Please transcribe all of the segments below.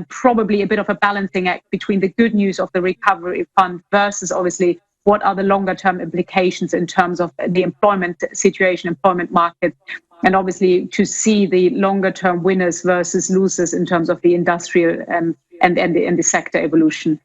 probably a bit of a balancing act between the good news of the recovery fund versus obviously what are the longer term implications in terms of the employment situation, employment market, and obviously to see the longer term winners versus losers in terms of the industrial and the sector evolution.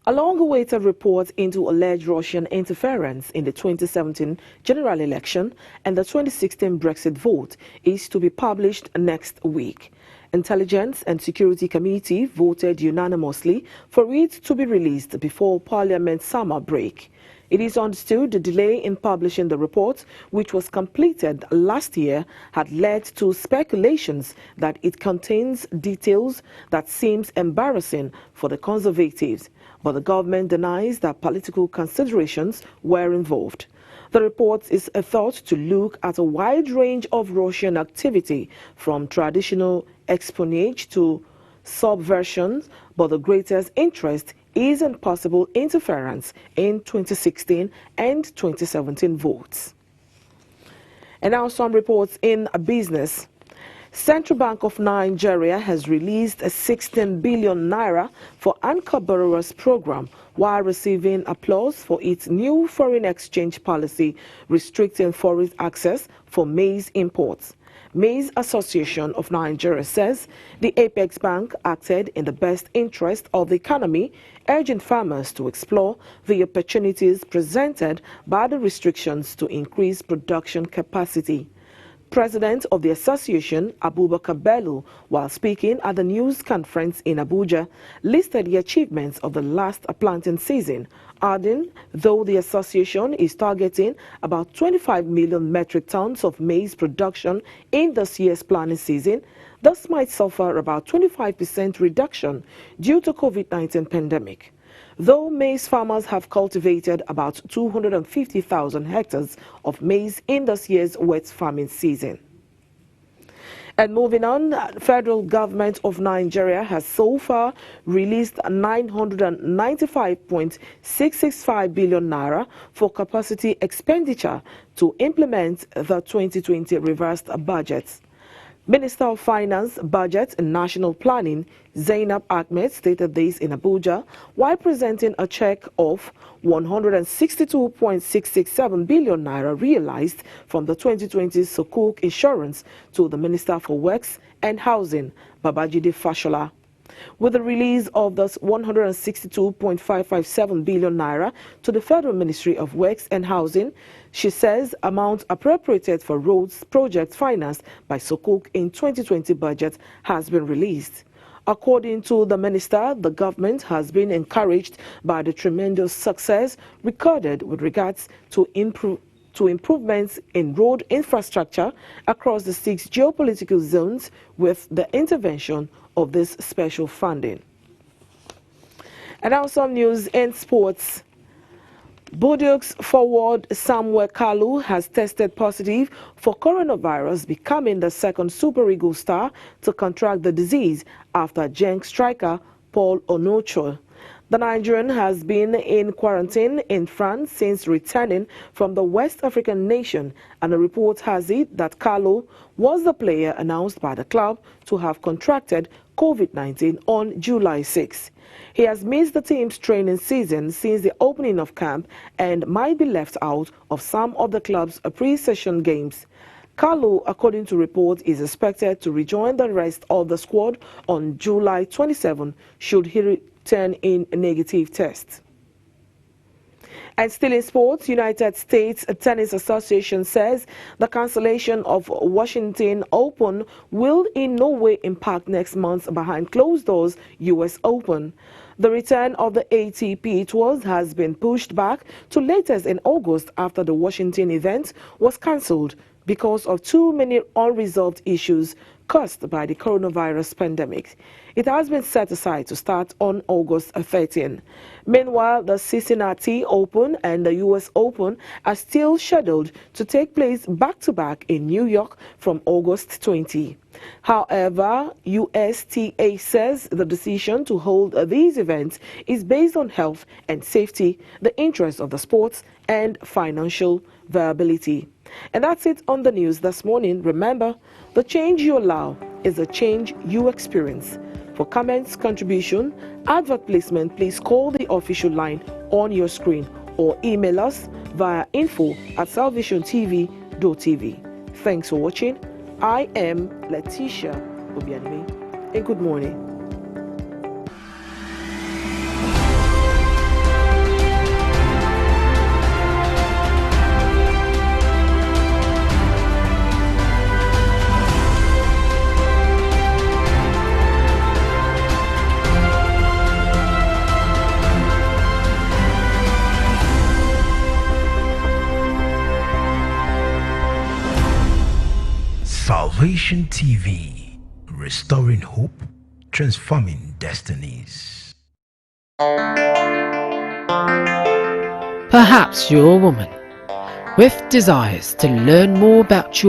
A long-awaited report into alleged Russian interference in the 2017 general election and the 2016 Brexit vote is to be published next week. Intelligence and Security Committee voted unanimously for it to be released before Parliament's summer break. It is understood the delay in publishing the report, which was completed last year, had led to speculations that it contains details that seems embarrassing for the Conservatives, but the government denies that political considerations were involved. The report is thought to look at a wide range of Russian activity, from traditional espionage to subversions, but the greatest interest is in possible interference in 2016 and 2017 votes. And now some reports in business. Central Bank of Nigeria has released a 16 billion naira for anchor borrowers program while receiving applause for its new foreign exchange policy restricting foreign access for maize imports. Maize Association of Nigeria says the Apex Bank acted in the best interest of the economy, urging farmers to explore the opportunities presented by the restrictions to increase production capacity. President of the association, Abubakar Bello, while speaking at the news conference in Abuja, listed the achievements of the last planting season, adding, though the association is targeting about 25 million metric tons of maize production in this year's planting season, this might suffer about 25% reduction due to COVID-19 pandemic. Though maize farmers have cultivated about 250,000 hectares of maize in this year's wet farming season. And moving on, the federal government of Nigeria has so far released 995.665 billion naira for capacity expenditure to implement the 2020 revised budget. Minister of Finance, Budget and National Planning, Zainab Ahmed, stated this in Abuja while presenting a check of 162.667 billion naira realized from the 2020 Sukuk insurance to the Minister for Works and Housing, Babajide Fashola. With the release of this 162.557 billion naira to the Federal Ministry of Works and Housing, she says amount appropriated for roads projects financed by Sukuk in 2020 budget has been released. According to the minister, the government has been encouraged by the tremendous success recorded with regards to improvements in road infrastructure across the 6 geopolitical zones with the intervention of this special funding. And now some news in sports. Bordeaux's forward Samuel Kalu has tested positive for coronavirus, becoming the second Super Eagles star to contract the disease after Genk striker Paul Onocho. The Nigerian has been in quarantine in France since returning from the West African nation, and a report has it that Kalu was the player announced by the club to have contracted COVID-19 on July 6. He has missed the team's training season since the opening of camp and might be left out of some of the club's pre-season games. Kalu, according to reports, is expected to rejoin the rest of the squad on July 27 should he return in a negative test. And still in sports, United States Tennis Association says the cancellation of Washington Open will in no way impact next month's behind closed doors US Open. The return of the ATP Tours has been pushed back to latest in August after the Washington event was cancelled because of too many unresolved issues caused by the coronavirus pandemic. It has been set aside to start on August 13. Meanwhile, the Cincinnati Open and the US Open are still scheduled to take place back-to-back in New York from August 20. However, USTA says the decision to hold these events is based on health and safety, the interests of the sports, and financial viability. And that's it on the news this morning. Remember, the change you allow is the change you experience. For comments, contribution, advert placement, please call the official line on your screen or email us via info@salvationtv.tv. Thanks for watching. I am Letitia Obianime, and good morning. Salvation TV, restoring hope, transforming destinies. Perhaps you're a woman with desires to learn more about your